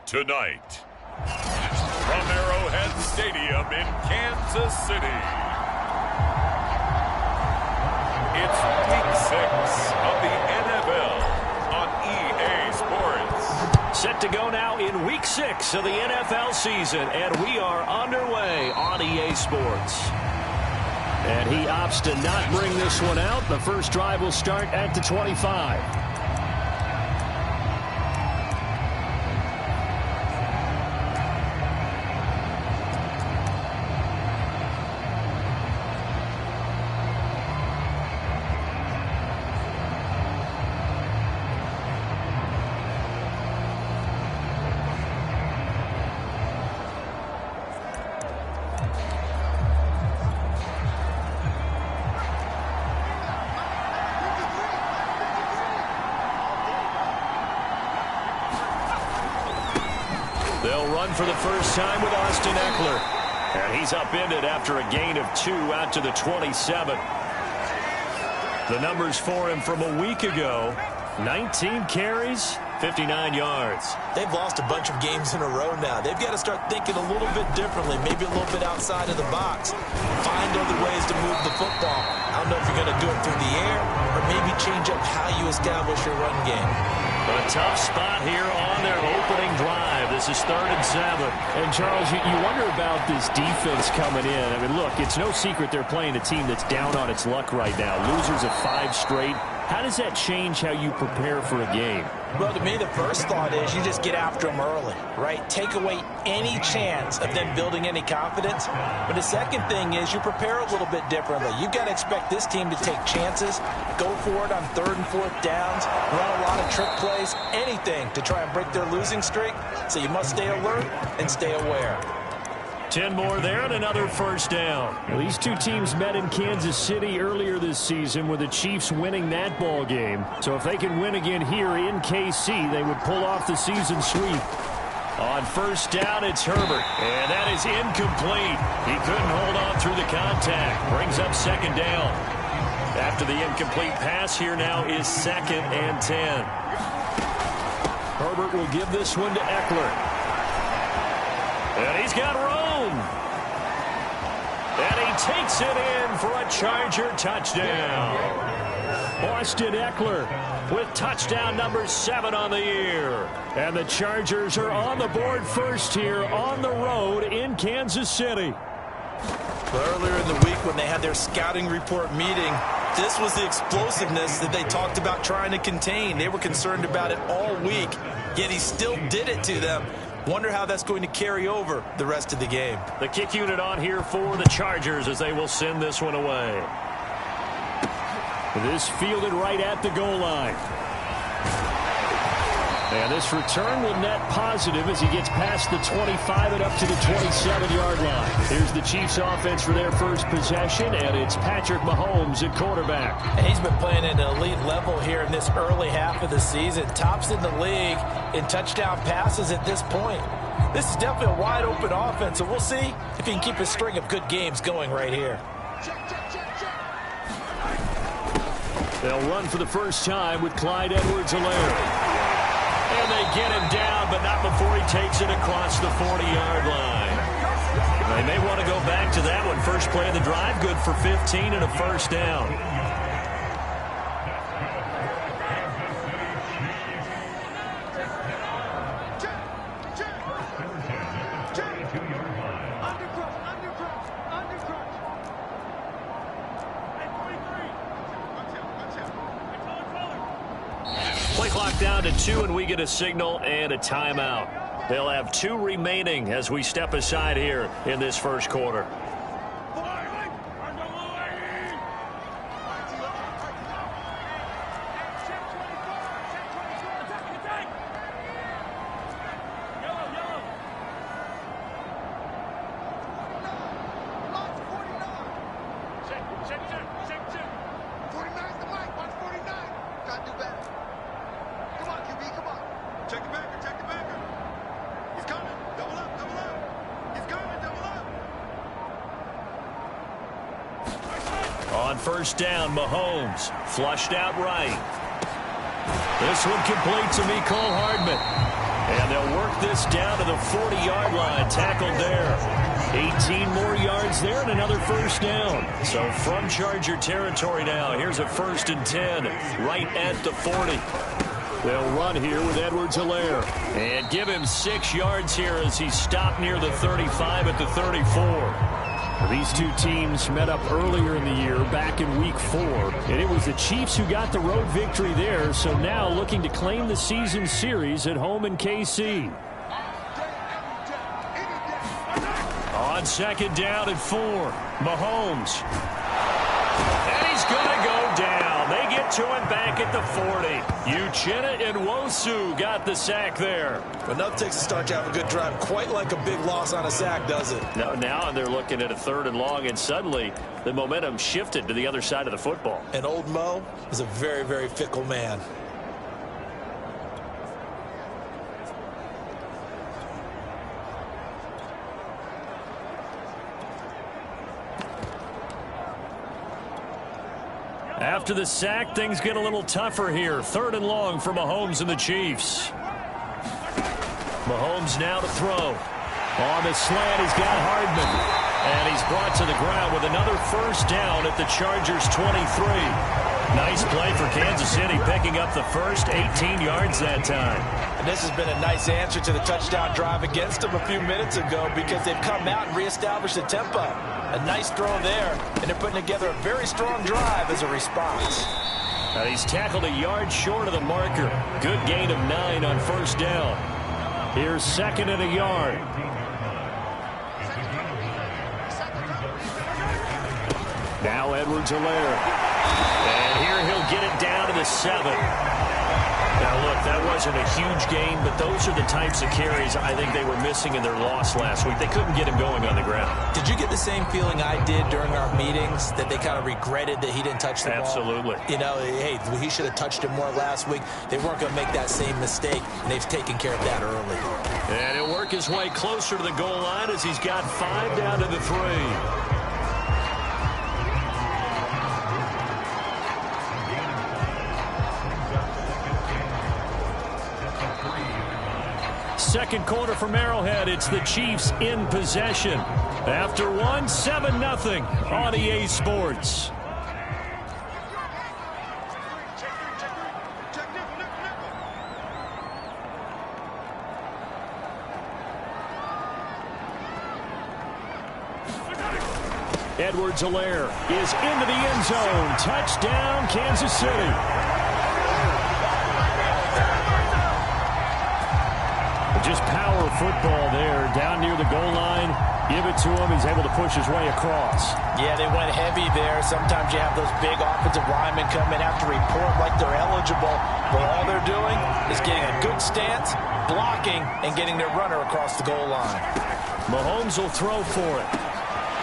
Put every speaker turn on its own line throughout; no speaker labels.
Tonight, from Arrowhead Stadium in Kansas City, it's Week 6 of the NFL on EA Sports.
Set to go now in Week 6 of the NFL season, and we are underway on EA Sports. And he opts to not bring this one out. The first drive will start at the 25. They'll run for the first time with Austin Eckler. And he's upended after a gain of 2 out to the 27. The numbers for him from a week ago: 19 carries, 59 yards.
They've lost a bunch of games in a row now. They've got to start thinking a little bit differently, maybe a little bit outside of the box. Find other ways to move the football. I don't know if you're going to do it through the air or maybe change up how you establish your run game.
A tough spot here on their opening drive. This is 3rd and 7.
And, Charles, you wonder about this defense coming in. I mean, look, it's no secret they're playing a team that's down on its luck right now. Losers of 5 straight. How does that change how you prepare for a game?
Well, to me, the first thought is you just get after them early, right? Take away any chance of them building any confidence. But the second thing is you prepare a little bit differently. You've got to expect this team to take chances, go for it on 3rd and 4th downs, run a lot of trick plays, anything to try and break their losing streak. So you must stay alert and stay aware.
10 more there and another first down.
Well, these two teams met in Kansas City earlier this season with the Chiefs winning that ball game. So if they can win again here in KC, they would pull off the season sweep.
On first down, it's Herbert. And that is incomplete. He couldn't hold on through the contact. Brings up 2nd down. After the incomplete pass, here now is 2nd and 10.
Herbert will give this one to Eckler.
And he's got room. And he takes it in for a Charger touchdown.
Austin Eckler with touchdown number 7 on the year. And the Chargers are on the board first here on the road in Kansas City.
Earlier in the week when they had their scouting report meeting, this was the explosiveness that they talked about trying to contain. They were concerned about it all week, yet he still did it to them. Wonder how that's going to carry over the rest of the game.
The kick unit on here for the Chargers as they will send this one away.
This fielded right at the goal line. And this return will net positive as he gets past the 25 and up to the 27-yard line. Here's the Chiefs offense for their first possession, and it's Patrick Mahomes at quarterback.
And he's been playing at an elite level here in this early half of the season. Tops in the league in touchdown passes at this point. This is definitely a wide-open offense, so we'll see if he can keep a string of good games going right here.
They'll run for the first time with Clyde Edwards-Helaire.
And they get him down, but not before he takes it across the 40-yard line. They may want to go back to that one. First play of the drive, good for 15 and a first down. Play clock down to 2, and we get a signal and a timeout. They'll have 2 remaining as we step aside here in this first quarter. On first down, Mahomes flushed out right. This one complete to Mecole Hardman. And they'll They'll work this down to the 40-yard line. Tackled there. 18 more yards there and another first down. So from Charger territory now, here's a 1st and 10 right at the 40. They'll run here with Edwards-Helaire. And give him 6 yards here as he stopped near the 35 at the 34.
These two teams met up earlier in the year, back in Week 4. And it was the Chiefs who got the road victory there, so now looking to claim the season series at home in KC.
On 2nd down at 4, Mahomes. And he's going to go down. They get to him back at the 40. Uchenna and Nwosu got the sack there.
Enough takes to start to have a good drive. Quite like a big loss on a sack, does it?
No, now they're looking at a 3rd and long, and suddenly the momentum shifted to the other side of the football.
And old Mo is a very, very fickle man.
After the sack, things get a little tougher here. 3rd and long for Mahomes and the Chiefs. Mahomes now to throw. On the slant, he's got Hardman. And he's brought to the ground with another first down at the Chargers' 23. Nice play for Kansas City, picking up the first 18 yards that time.
And this has been a nice answer to the touchdown drive against them a few minutes ago because they've come out and reestablished the tempo. A nice throw there, and they're putting together a very strong drive as a response.
Now he's tackled a yard short of the marker. Good gain of 9 on first down. Here's 2nd and a yard. Now Edwards-Helaire. And here he'll get it down to the 7. Now, look, that wasn't a huge gain, but those are the types of carries I think they were missing in their loss last week. They couldn't get him going on the ground.
Did you get the same feeling I did during our meetings, that they kind of regretted that he didn't touch the ball?
Absolutely.
You know, hey, he should have touched it more last week. They weren't going to make that same mistake, and they've taken care of that early.
And he'll work his way closer to the goal line as he's got 5 down to the 3. Second quarter from Arrowhead. It's the Chiefs in possession. After 1, 7-0 on EA Sports. Edwards-Helaire is into the end zone. Touchdown, Kansas City. Just power football there, down near the goal line. Give it to him. He's able to push his way across.
Yeah, they went heavy there. Sometimes you have those big offensive linemen come in, have to report like they're eligible. But all they're doing is getting a good stance, blocking, and getting their runner across the goal line.
Mahomes will throw for it.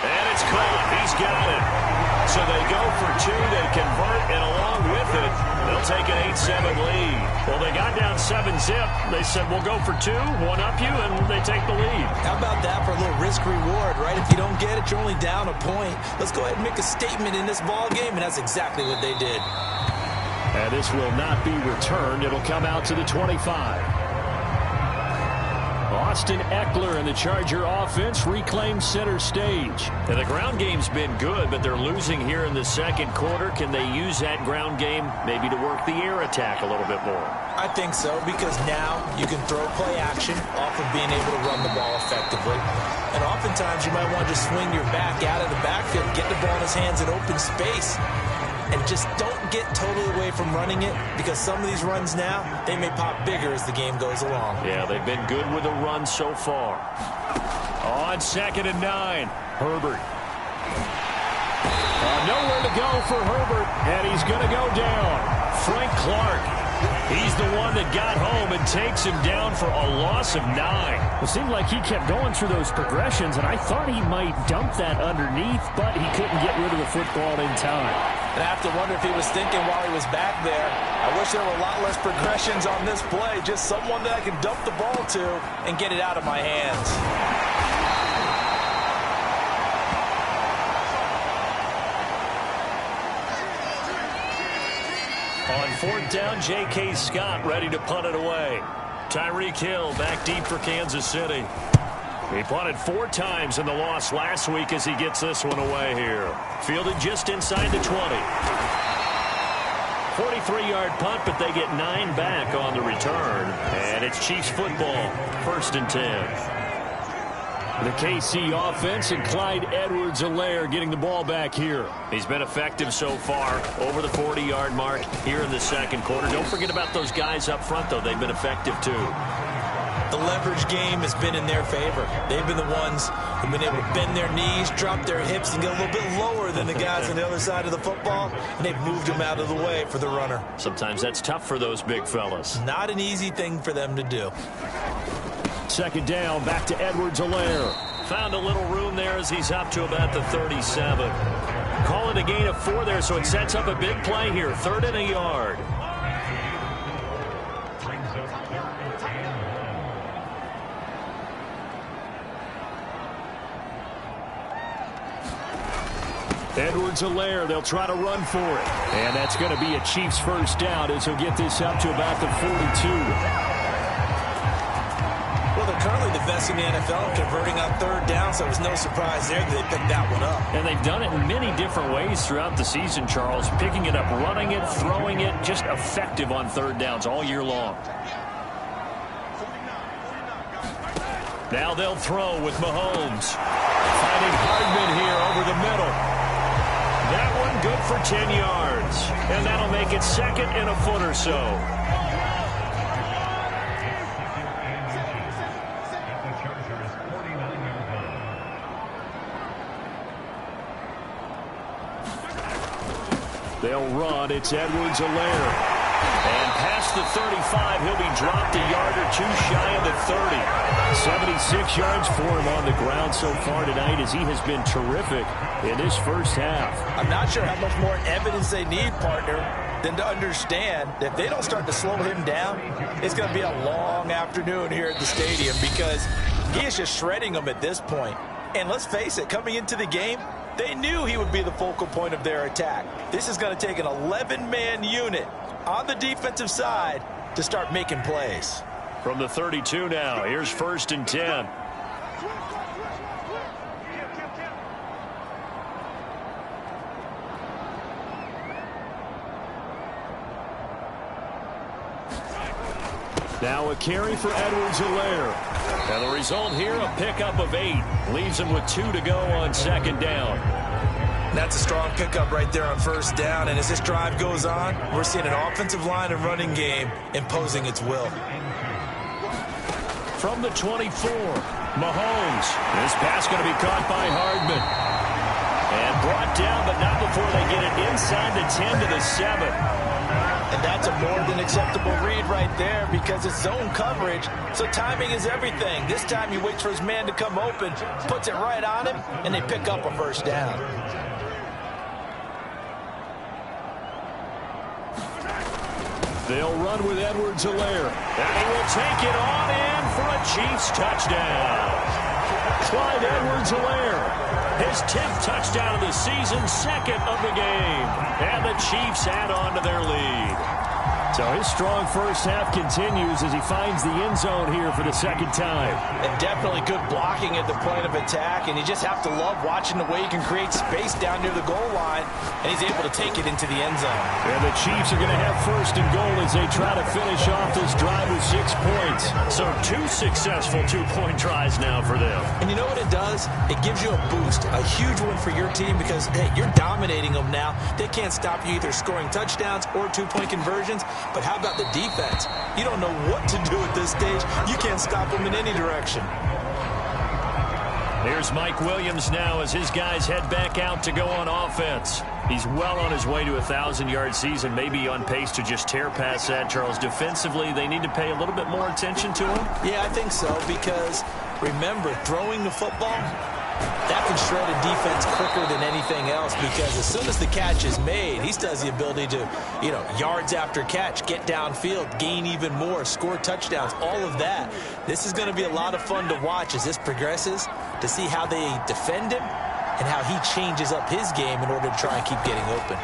And it's caught. He's got it. So they go for 2. They convert, and along with it, they'll take an 8-7 lead. Well, they got down 7-zip. They said, we'll go for 2, one up you, and they take the lead.
How about that for a little risk-reward, right? If you don't get it, you're only down a point. Let's go ahead and make a statement in this ball game, and that's exactly what they did.
And this will not be returned. It'll come out to the 25. Austin Eckler and the Charger offense reclaim center stage. And the ground game's been good, but they're losing here in the second quarter. Can they use that ground game maybe to work the air attack a little bit more?
I think so, because now you can throw play action off of being able to run the ball effectively. And oftentimes you might want to just swing your back out of the backfield, get the ball in his hands in open space. And just don't get totally away from running it, because some of these runs now, they may pop bigger as the game goes along.
Yeah, they've been good with the run so far. On 2nd and 9, Herbert. Nowhere to go for Herbert, and he's going to go down. Frank Clark. He's the one that got home and takes him down for a loss of 9.
It seemed like he kept going through those progressions, and I thought he might dump that underneath, but he couldn't get rid of the football in time.
And I have to wonder if he was thinking while he was back there, I wish there were a lot less progressions on this play, just someone that I can dump the ball to and get it out of my hands. On 4th down, J.K. Scott ready to punt it away.
Tyreek Hill back deep for Kansas City. He punted 4 times in the loss last week as he gets this one away here. Fielded just inside the 20. 43-yard punt, but they get 9 back on the return. And it's Chiefs football, 1st and 10. The KC offense and Clyde Edwards-Helaire getting the ball back here. He's been effective so far, over the 40-yard mark here in the second quarter. Don't forget about those guys up front, though. They've been effective, too.
The leverage game has been in their favor. They've been the ones who've been able to bend their knees, drop their hips, and get a little bit lower than the guys on the other side of the football, and they've moved them out of the way for the runner.
Sometimes that's tough for those big fellas. Not
an easy thing for them to do.
2nd down, back to Edwards-Helaire.
Found a little room there as he's up to about the 37. Call it a gain of 4 there, so it sets up a big play here. 3rd and a yard.
Edwards-Helaire, they'll try to run for it. And that's going to be a Chiefs first down as he'll get this up to about the 42.
Well, they're currently the best in the NFL converting on 3rd down, so it was no surprise there that they picked that one up.
And they've done it in many different ways throughout the season, Charles. Picking it up, running it, throwing it, just effective on 3rd downs all year long. Now they'll throw with Mahomes. Finding Hardman here over the middle. That one good for 10 yards. And that'll make it 2nd and a foot or so.
They'll run. It's Edwards-Helaire.
And past the 35, he'll be dropped a yard or 2 shy of the 30.
76 yards for him on the ground so far tonight as he has been terrific in this first half.
I'm not sure how much more evidence they need, partner, than to understand that if they don't start to slow him down, it's going to be a long afternoon here at the stadium because he is just shredding them at this point. And let's face it, coming into the game, they knew he would be the focal point of their attack. This is going to take an 11-man unit on the defensive side to start making plays.
From the 32 now, here's 1st and 10.
Now a carry for Edwards-Helaire.
And the result here, a pickup of 8. Leaves him with 2 to go on 2nd down.
That's a strong pickup right there on 1st down. And as this drive goes on, we're seeing an offensive line and running game imposing its will.
From the 24, Mahomes. This pass going to be caught by Hardman. And brought down, but not before they get it inside the 10 to the 7.
And that's a more than acceptable read right there because it's zone coverage, so timing is everything. This time he waits for his man to come open, puts it right on him, and they pick up a 1st down.
They'll run with Edwards-Helaire.
And he will take it on in for a Chiefs touchdown.
Clyde Edwards-Helaire.
His 10th touchdown of the season, 2nd of the game. And the Chiefs add on to their lead.
So his strong first half continues as he finds the end zone here for the 2nd time.
And definitely good blocking at the point of attack, and you just have to love watching the way he can create space down near the goal line, and he's able to take it into the end zone.
And the Chiefs are going to have 1st and goal as they try to finish off this drive with 6 points.
So 2 successful 2-point tries now for them.
And you know what it does? It gives you a boost, a huge one for your team because, hey, you're dominating them now. They can't stop you either scoring touchdowns or 2-point conversions. But how about the defense? You don't know what to do at this stage. You can't stop them in any direction.
Here's Mike Williams now as his guys head back out to go on offense. He's well on his way to a 1,000-yard season, maybe on pace to just tear past that, Charles. Defensively, they need to pay a little bit more attention to him?
Yeah, I think so, because remember, throwing the football, that can shred a defense quicker than anything else because as soon as the catch is made, he still has the ability to, yards after catch, get downfield, gain even more, score touchdowns, all of that. This is going to be a lot of fun to watch as this progresses to see how they defend him and how he changes up his game in order to try and keep getting open.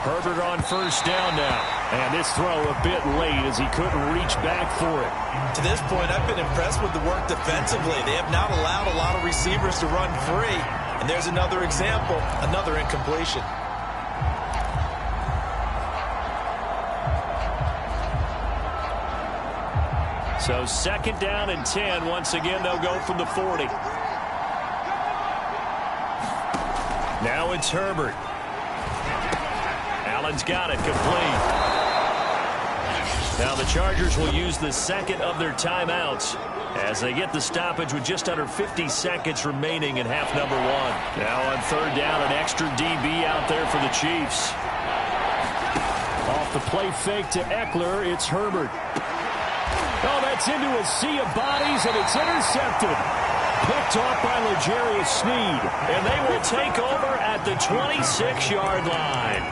Herbert on 1st down now.
And this throw a bit late as he couldn't reach back for it.
To this point, I've been impressed with the work defensively. They have not allowed a lot of receivers to run free. And there's another example, another incompletion.
So 2nd down and 10. Once again, they'll go from the 40. Now it's Herbert. Allen's got it complete. Now the Chargers will use the second of their timeouts as they get the stoppage with just under 50 seconds remaining in half number 1. Now on 3rd down, an extra DB out there for the Chiefs.
Off the play fake to Eckler, it's Herbert. Oh, that's into a sea of bodies, and it's intercepted. Picked off by L'Jarius Sneed.
And they will take over at the 26-yard line.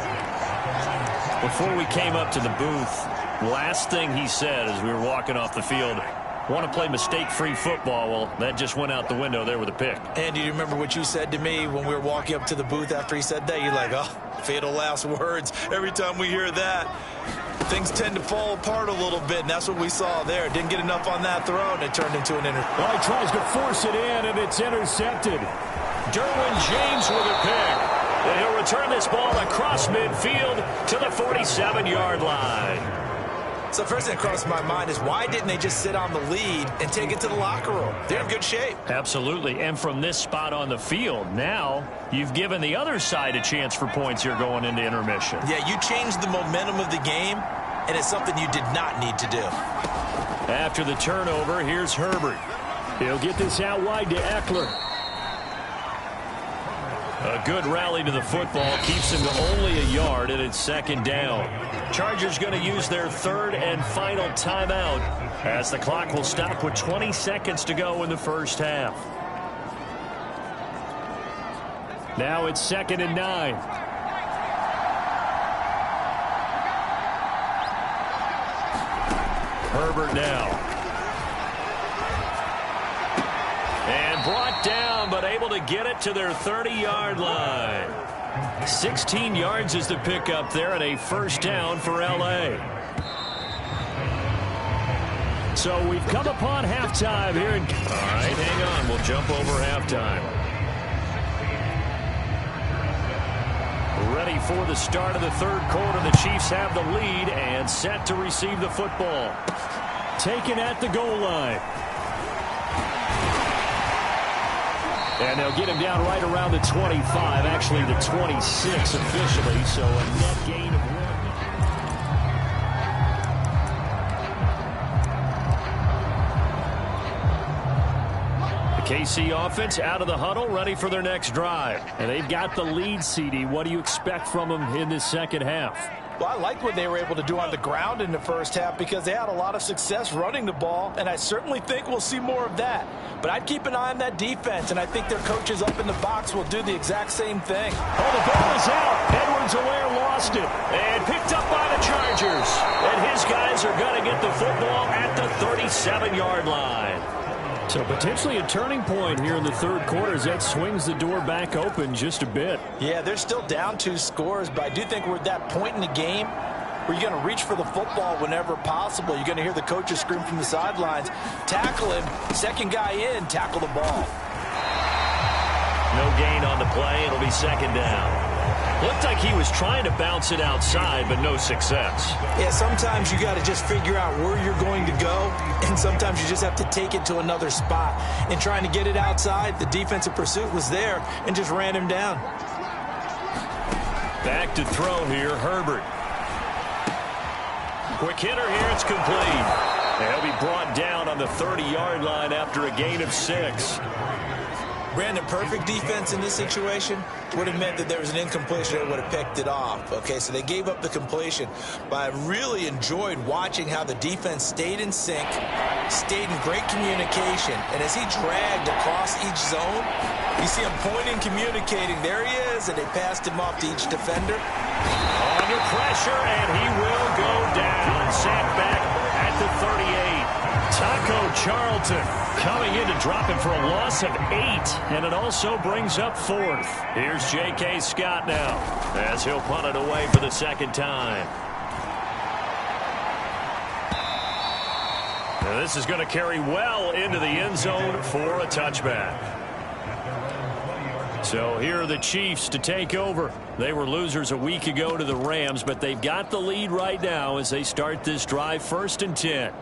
Before we came up to the booth, last thing he said as we were walking off the field, want to play mistake-free football. Well, that just went out the window there with a pick.
And do you remember what you said to me when we were walking up to the booth after he said that? You're like, oh, fatal last words. Every time we hear that, things tend to fall apart a little bit, and that's what we saw there. Didn't get enough on that throw, and it turned into an interception.
Well, he tries to force it in, and it's intercepted.
Derwin James with a pick. And he'll return this ball across midfield to the 47-yard line.
So first thing that crossed my mind is why didn't they just sit on the lead and take it to the locker room? They're in good shape.
Absolutely. And from this spot on the field, now you've given the other side a chance for points here going into intermission.
Yeah, you changed the momentum of the game, and it's something you did not need to do.
After the turnover, here's Herbert.
He'll get this out wide to Eckler.
A good rally to the football keeps him to only a yard, and it's 2nd down. Chargers going to use their 3rd and final timeout as the clock will stop with 20 seconds to go in the first half.
Now it's 2nd and 9.
Herbert now. And brought down, but able to get it to their 30-yard line. 16 yards is the pickup there, and a 1st down for L.A.
So we've come upon halftime here. All
right, hang on. We'll jump over halftime. Ready for the start of the 3rd quarter. The Chiefs have the lead and set to receive the football.
Taken at the goal line. And they'll get him down right around the 25, actually the 26 officially, so a net gain of 1.
The KC offense out of the huddle, ready for their next drive.
And they've got the lead, CD. What do you expect from them in this 2nd half?
Well, I liked what they were able to do on the ground in the first half because they had a lot of success running the ball, and I certainly think we'll see more of that. But I'd keep an eye on that defense, and I think their coaches up in the box will do the exact same thing.
Oh, the ball is out. Edwards-Helaire lost it.
And picked up by the Chargers. And his guys are going to get the football at the 37-yard line.
So potentially a turning point here in the 3rd quarter as that swings the door back open just a bit.
Yeah, they're still down 2 scores, but I do think we're at that point in the game where you're going to reach for the football whenever possible. You're going to hear the coaches scream from the sidelines, tackle him, 2nd guy in, tackle the ball.
No gain on the play. It'll be 2nd down. Looked like he was trying to bounce it outside, but no success.
Yeah, sometimes you got to just figure out where you're going to go, and sometimes you just have to take it to another spot. And trying to get it outside, the defensive pursuit was there and just ran him down.
Back to throw here, Herbert. Quick hitter here, it's complete. And he'll be brought down on the 30-yard line after a gain of 6.
Brandon, perfect defense in this situation would have meant that there was an incompletion that would have picked it off. Okay, so they gave up the completion. But I really enjoyed watching how the defense stayed in sync, stayed in great communication. And as he dragged across each zone, you see him pointing, communicating. There he is, and they passed him off to each defender.
Under pressure, and he will go down. Sacked back at the 38. Taco Charlton coming in to drop him for a loss of 8, and it also brings up 4th. Here's J.K. Scott now as he'll punt it away for the 2nd time. And this is going to carry well into the end zone for a touchback. So here are the Chiefs to take over. They were losers a week ago to the Rams, but they've got the lead right now as they start this drive, 1st and 10.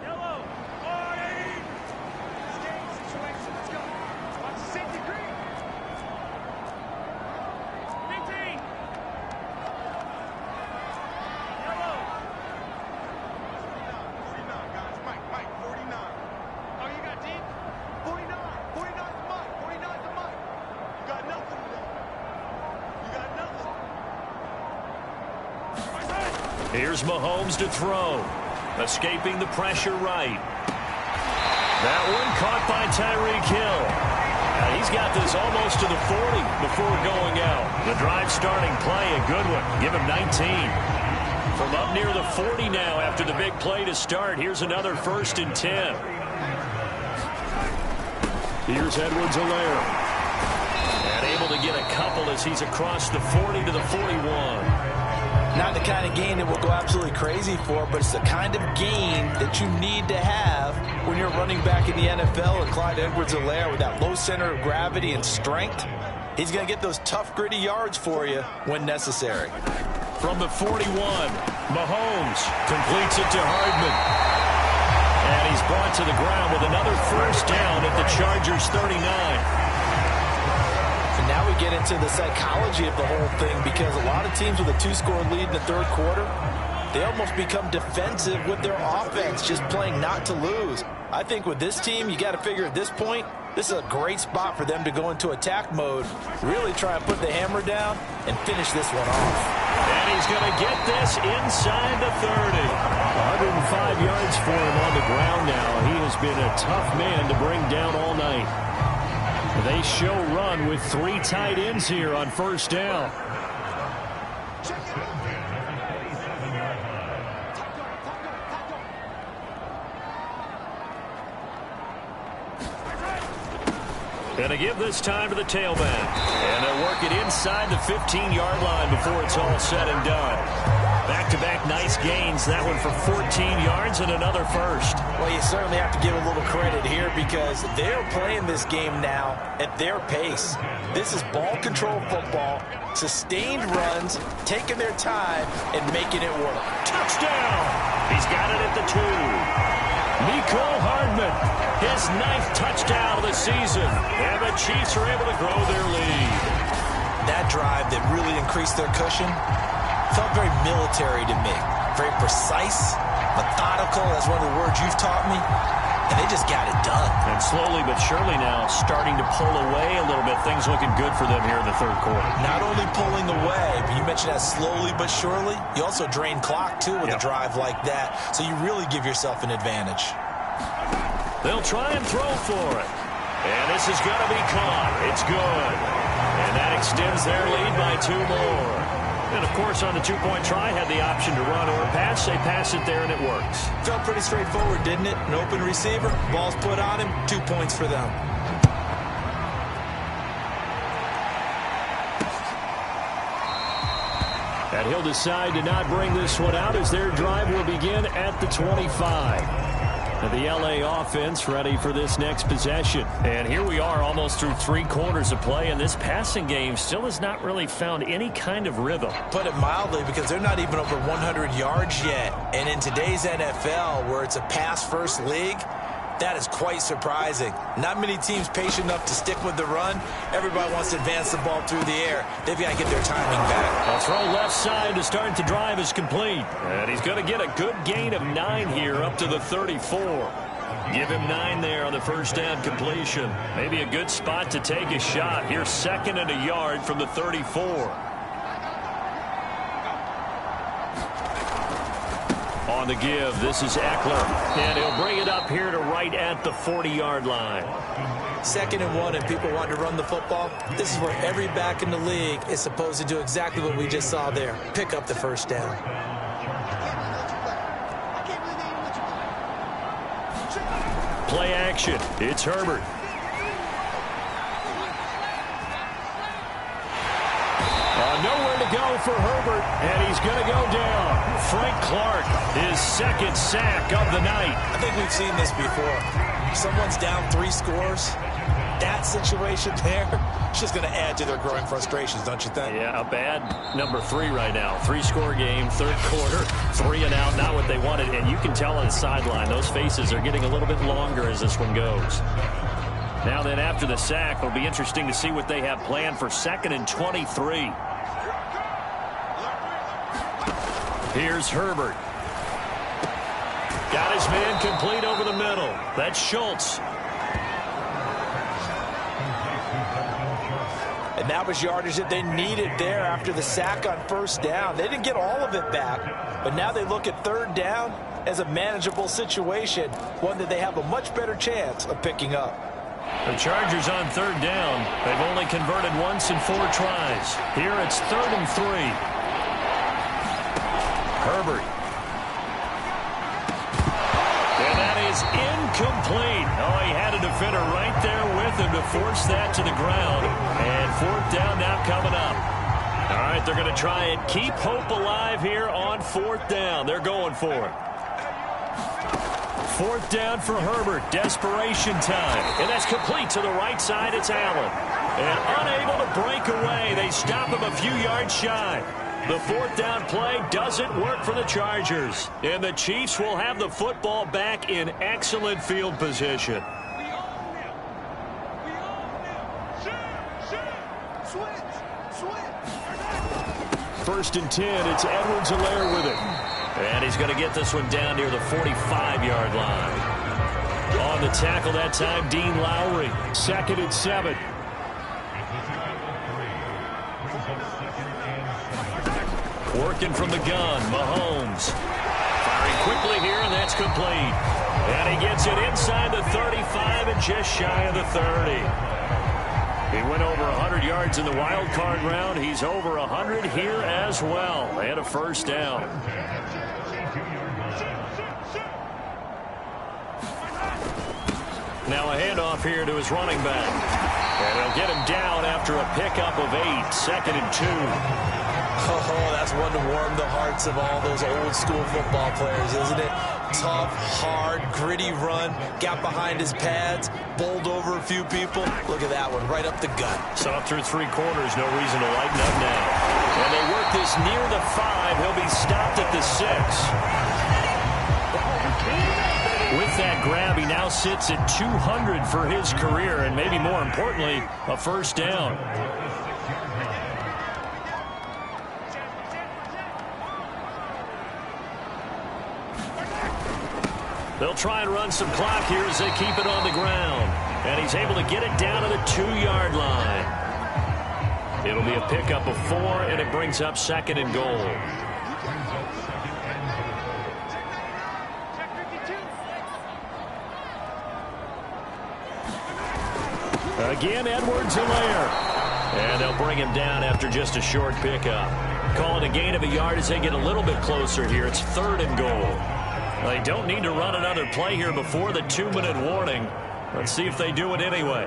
Here's Mahomes to throw. Escaping the pressure right. That one caught by Tyreek Hill. Now he's got this almost to the 40 before going out. The drive starting play, a good one. Give him 19. From up near the 40 now after the big play to start. Here's another 1st and 10. Here's Edwards-Helaire. And able to get a couple as he's across the 40 to the 41.
Not the kind of gain that we'll go absolutely crazy for, but it's the kind of gain that you need to have when you're running back in the NFL. And Clyde Edwards-Helaire, with that low center of gravity and strength, he's going to get those tough, gritty yards for you when necessary.
From the 41, Mahomes completes it to Hardman. And he's brought to the ground with another 1st down at the Chargers' 39.
And now we get into the psychology of the whole thing, because a lot of teams with a 2-score lead in the 3rd quarter, they almost become defensive with their offense, just playing not to lose. I think with this team, you got to figure at this point, this is a great spot for them to go into attack mode, really try and put the hammer down and finish this one off.
And he's going to get this inside the 30. 105 yards for him on the ground now. He has been a tough man to bring down all night. They show run with 3 tight ends here on 1st down. Going to give this time to the tailback. And they'll work it inside the 15-yard line before it's all said and done. Back-to-back nice gains. That one for 14 yards and another 1st.
Well, you certainly have to give a little credit here, because they're playing this game now at their pace. This is ball control football, sustained runs, taking their time, and making it work.
Touchdown! He's got it at the 2. Mecole Hardman, his 9th touchdown of the season. And the Chiefs are able to grow their lead.
That drive that really increased their cushion felt very military to me. Very precise, methodical. That's one of the words you've taught me. And they just got it done.
And slowly but surely now starting to pull away a little bit. Things looking good for them here in the 3rd quarter.
Not only pulling away, but you mentioned that slowly but surely. You also drain clock, too, with a drive like that. So you really give yourself an advantage.
They'll try and throw for it. And this is going to be caught. It's good. And that extends their lead by 2 more. And, of course, on the 2-point try, had the option to run or pass. They pass it there, and it works.
Felt pretty straightforward, didn't it? An open receiver, ball's put on him, 2 points for them.
And he'll decide to not bring this one out as their drive will begin at the 25. The LA offense ready for this next possession.
And here we are almost through 3 quarters of play, and this passing game still has not really found any kind of rhythm.
Put it mildly, because they're not even over 100 yards yet. And in today's NFL, where it's a pass-first league, that is quite surprising. Not many teams patient enough to stick with the run. Everybody wants to advance the ball through the air. They've got to get their timing back.
A throw left side to start the drive is complete. And he's going to get a good gain of 9 here up to the 34. Give him 9 there on the 1st down completion. Maybe a good spot to take a shot. Here's 2nd and a yard from the 34. On the give, this is Eckler. And he'll bring it up here to right at the 40-yard line.
2nd and 1, and people want to run the football. This is where every back in the league is supposed to do exactly what we just saw there. Pick up the 1st down.
Play action. It's Herbert. Nowhere to
go for Herbert, and he's going to go down. Frank Clark, his second sack of the night.
I think we've seen this before. Someone's down 3 scores. That situation there, it's just going to add to their growing frustrations, don't you think?
Yeah, a bad number 3 right now. 3-score game, third quarter, 3 and out, not what they wanted. And you can tell on the sideline, those faces are getting a little bit longer as this one goes. Now then, after the sack, it'll be interesting to see what they have planned for 2nd and 23. Here's Herbert. Got his man complete over the middle. That's Schultz.
And that was yardage that they needed there after the sack on first down. They didn't get all of it back, but now they look at third down as a manageable situation, one that they have a much better chance of picking up.
The Chargers on third down. They've only converted once in 4 tries. Here it's 3rd and 3. Herbert. And that is incomplete. Oh, he had a defender right there with him to force that to the ground. And 4th down now coming up. All right, they're going to try and keep hope alive here on 4th down. They're going for it. 4th down for Herbert. Desperation time. And that's complete to the right side. It's Allen. And unable to break away. They stop him a few yards shy. The 4th down play doesn't work for the Chargers. And the Chiefs will have the football back in excellent field position.
1st and 10. It's Edwards-Helaire with it.
And he's going to get this one down near the 45-yard line. On the tackle that time, Dean Lowry.
2nd and 7.
Working from the gun, Mahomes. Firing quickly here, and that's complete. And he gets it inside the 35 and just shy of the 30. He went over 100 yards in the wild card round. He's over 100 here as well. And a 1st down. Now a handoff here to his running back. And he'll get him down after a pickup of 8. 2nd and 2.
Oh, that's one to warm the hearts of all those old-school football players, isn't it? Tough, hard, gritty run, got behind his pads, bowled over a few people. Look at that one, right up the gut.
So through 3 quarters, no reason to lighten up now. And they work this near the 5. He'll be stopped at the 6. With that grab, he now sits at 200 for his career, and maybe more importantly, a 1st down. They'll try and run some clock here as they keep it on the ground. And he's able to get it down to the 2-yard line. It'll be a pickup of 4, and it brings up 2nd and goal.
Again, Edwards-Helaire.
And they'll bring him down after just a short pickup. Call it a gain of a yard as they get a little bit closer here. It's 3rd and goal. They don't need to run another play here before the 2-minute warning. Let's see if they do it anyway.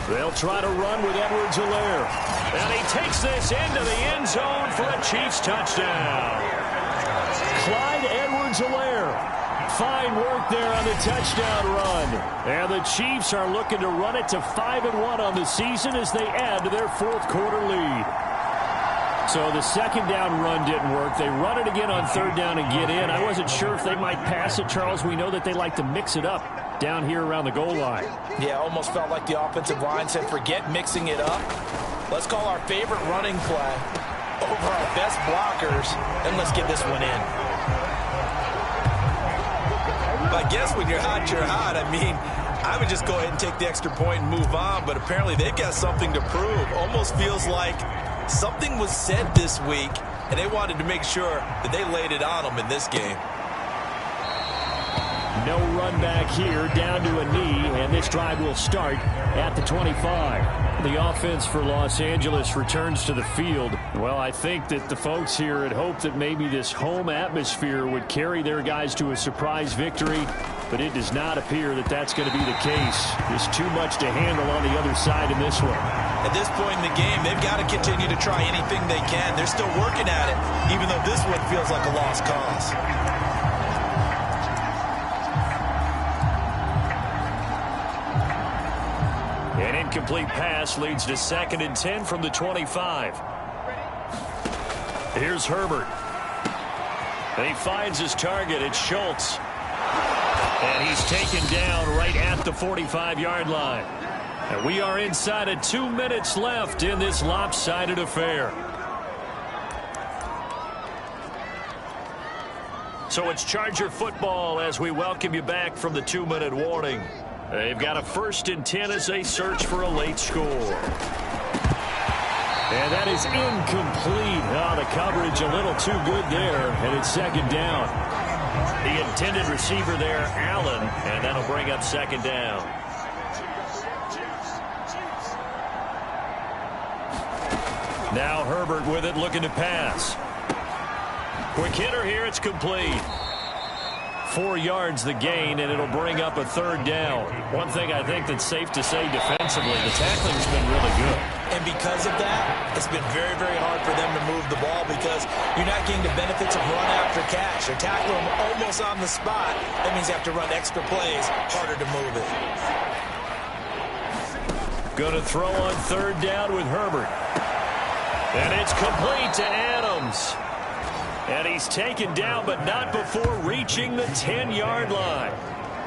They'll try to run with Edwards-Helaire.
And he takes this into the end zone for a Chiefs touchdown.
Clyde Edwards-Helaire. Fine work there on the touchdown run. And the Chiefs are looking to run it to 5-1 on the season as they add to their 4th quarter lead. So the 2nd down run didn't work. They run it again on 3rd down and get in. I wasn't sure if they might pass it, Charles. We know that they like to mix it up down here around the goal line.
Yeah, almost felt like the offensive line said, forget mixing it up. Let's call our favorite running play over our best blockers, and let's get this one in. I guess when you're hot, you're hot. I mean, I would just go ahead and take the extra point and move on, but apparently they've got something to prove. Almost feels like something was said this week, and they wanted to make sure that they laid it on them in this game.
No run back here, down to a knee, and this drive will start at the 25. The offense for Los Angeles returns to the field. Well, I think that the folks here had hoped that maybe this home atmosphere would carry their guys to a surprise victory. but it does not appear that that's going to be the case. There's too much to handle on the other side in this one.
At this point in the game, they've got to continue to try anything they can. They're still working at it, even though this one feels like a lost cause.
An incomplete pass leads to 2nd and 10 from the 25. Here's Herbert. And he finds his target. It's Schultz. And he's taken down right at the 45-yard line. And we are inside of 2 minutes left in this lopsided affair. So it's Charger football as we welcome you back from the 2-minute warning. They've got a 1st and 10 as they search for a late score. And that is incomplete. Oh, the coverage a little too good there, and it's 2nd down. The intended receiver there, Allen, and that'll bring up 2nd down. Now Herbert with it, looking to pass. Quick hitter here, it's complete. 4 yards the gain, and it'll bring up a 3rd down. One thing I think that's safe to say defensively, the tackling's been really good.
And because of that, it's been very, very hard for them to move the ball because you're not getting the benefits of run after catch. They're tackling them almost on the spot. That means you have to run extra plays, harder to move it.
Going to throw on 3rd down with Herbert. And it's complete to Adams. And he's taken down, but not before reaching the 10-yard line.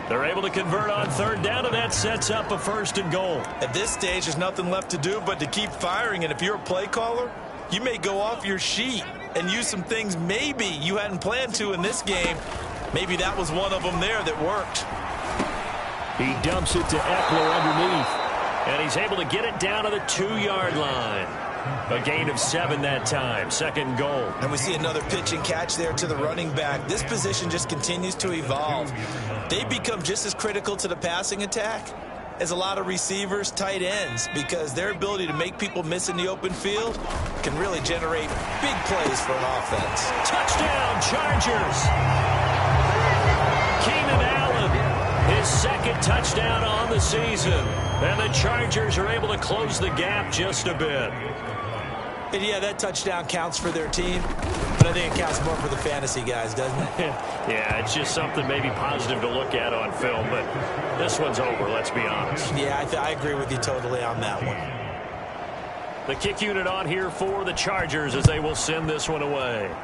They're able to convert on 3rd down, and that sets up a 1st and goal.
At this stage, there's nothing left to do but to keep firing. And if you're a play caller, you may go off your sheet and use some things maybe you hadn't planned to in this game. Maybe that was one of them there that worked.
He dumps it to Eckler underneath.
And he's able to get it down to the 2-yard line. A gain of 7 that time. 2nd goal.
And we see another pitch and catch there to the running back. This position just continues to evolve. They become just as critical to the passing attack as a lot of receivers, tight ends, because their ability to make people miss in the open field can really generate big plays for an offense.
Touchdown, Chargers! Keenan Allen, his 2nd touchdown on the season. And the Chargers are able to close the gap just a bit.
And yeah, that touchdown counts for their team, but I think it counts more for the fantasy guys, doesn't it?
Yeah, it's just something maybe positive to look at on film, but this one's over, let's be honest.
Yeah, I agree with you totally on that one.
The kick unit on here for the Chargers as they will send this one away.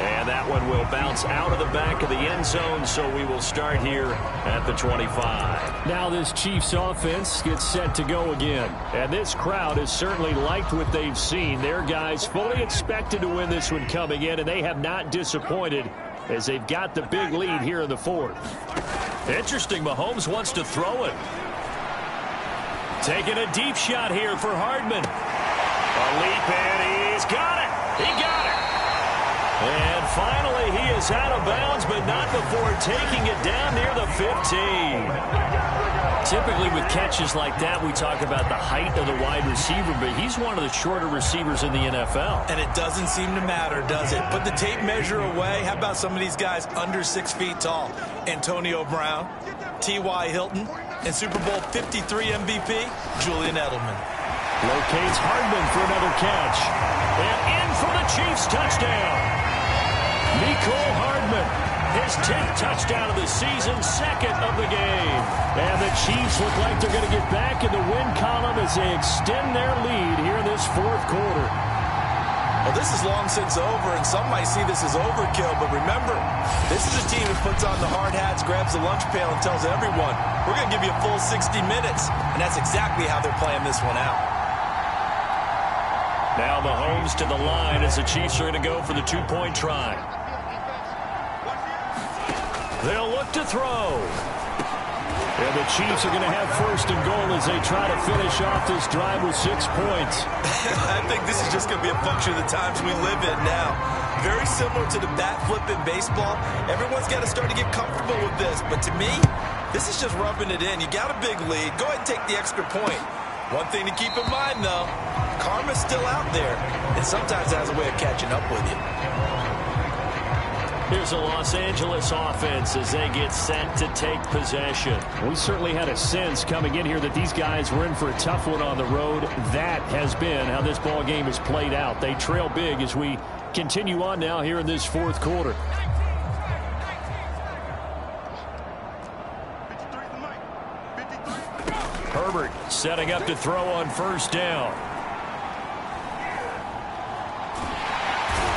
And that one will bounce out of the back of the end zone, so we will start here at the 25.
Now this Chiefs offense gets set to go again. And this crowd has certainly liked what they've seen. Their guys fully expected to win this one coming in, and they have not disappointed as they've got the big lead here in the 4th.
Interesting, Mahomes wants to throw it. Taking a deep shot here for Hardman. A leap, and he's got it. He got it. And finally, he is out of bounds, but not before taking it down near the 15. Typically with catches like that, we talk about the height of the wide receiver, but he's one of the shorter receivers in the NFL.
And it doesn't seem to matter, does it? Put the tape measure away. How about some of these guys under 6 feet tall? Antonio Brown, T.Y. Hilton, and Super Bowl 53 MVP, Julian Edelman.
Locates Hardman for another catch.
And in for the Chiefs touchdown. Mecole Hardman, his 10th touchdown of the season, 2nd of the game.
And the Chiefs look like they're going to get back in the win column as they extend their lead here in this 4th quarter.
Well, this is long since over, and some might see this as overkill, but remember, this is a team that puts on the hard hats, grabs the lunch pail, and tells everyone, we're going to give you a full 60 minutes, and that's exactly how they're playing this one out.
Now Mahomes to the line as the Chiefs are going to go for the 2-point try. They'll look to throw.
And the Chiefs are going to have 1st and goal as they try to finish off this drive with 6 points.
I think this is just going to be a function of the times we live in now. Very similar to the bat flip in baseball. Everyone's got to start to get comfortable with this. But to me, this is just rubbing it in. You got a big lead. Go ahead and take the extra point. One thing to keep in mind, though, karma's still out there, and sometimes it has a way of catching up with you.
Here's a Los Angeles offense as they get set to take possession.
We certainly had a sense coming in here that these guys were in for a tough one on the road. That has been how this ball game has played out. They trail big as we continue on now here in this fourth quarter.
Herbert setting up to throw on first down.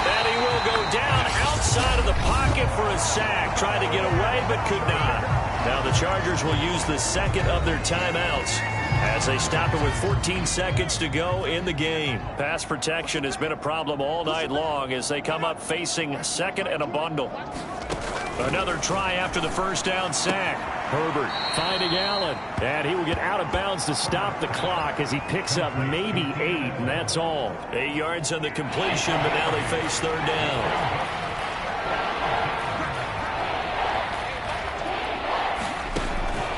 And he will go down outside of the pocket for a sack. Tried to get away but could not. Now the Chargers will use the second of their timeouts as they stop it with 14 seconds to go in the game. Pass protection has been a problem all night long as they come up facing second and a bundle. Another try after the first down sack.
Herbert finding Allen, and he will get out of bounds to stop the clock as he picks up maybe 8, and that's all.
8 yards on the completion, but now they face third down.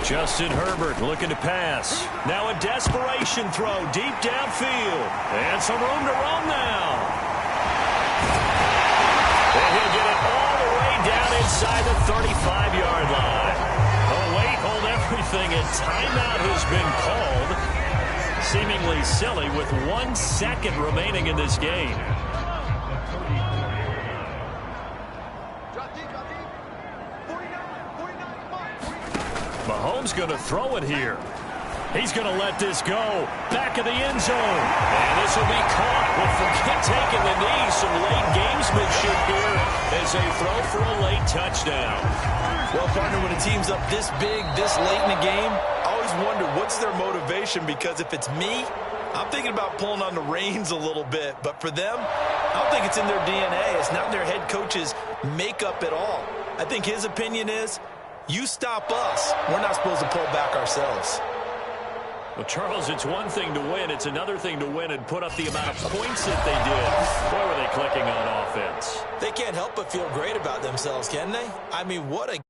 Justin Herbert looking to pass. Now a desperation throw deep downfield. And some room to roam now. And he'll get it all the way down inside the 35-yard line. Oh, wait, hold everything. A timeout has been called. Seemingly silly with 1 second remaining in this game. Mahomes going to throw it here. He's going to let this go. Back of the end zone. And this will be caught. Well, forget taking the knee. Some late gamesmanship here as they throw for a late touchdown.
Well, partner, when a team's up this big, this late in the game, I always wonder what's their motivation, because if it's me, I'm thinking about pulling on the reins a little bit. But for them, I don't think it's in their DNA. It's not their head coach's makeup at all. I think his opinion is, you stop us, we're not supposed to pull back ourselves.
Well, Charles, it's one thing to win. It's another thing to win and put up the amount of points that they did. Boy, were they clicking on offense.
They can't help but feel great about themselves, can they? I mean, what a